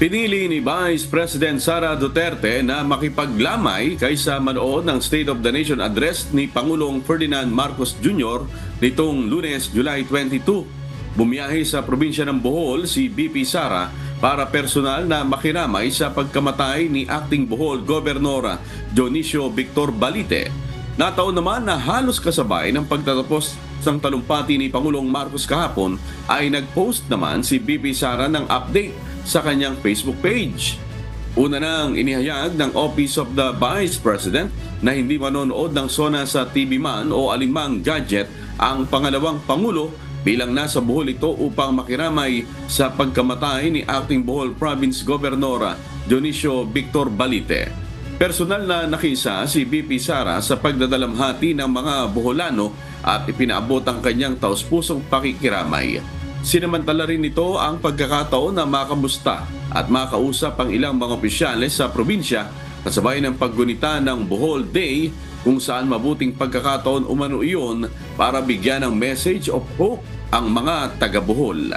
Pinili ni Vice President Sara Duterte na makipaglamay kaysa manood ng State of the Nation Address ni Pangulong Ferdinand Marcos Jr. nitong Lunes, July 22. Bumiyahe sa probinsya ng Bohol si VP Sara para personal na makiramay sa pagkamatay ni Acting Bohol Gobernador Dionisio Victor Balite. Nataon naman na halos kasabay ng pagtatapos ng talumpati ni Pangulong Marcos kahapon ay nag-post naman si VP Sara ng update sa kanyang Facebook page. Una nang inihayag ng Office of the Vice President na hindi manonood ng SONA sa TV man o alimang gadget ang pangalawang Pangulo bilang nasa Bohol ito upang makiramay sa pagkamatay ni Acting Bohol Province Governor Dionisio Victor Balite. Personal na nakisa si VP Sara sa pagdadalamhati ng mga Boholano at ipinaabot ang kanyang taus-pusong pakikiramay. Sinamantala rin nito ang pagkakataon na makamusta at makausap ang ilang mga opisyales sa probinsya kasabay ng paggunita ng Bohol Day kung saan mabuting pagkakataon umano iyon para bigyan ng message of hope ang mga taga-Bohol.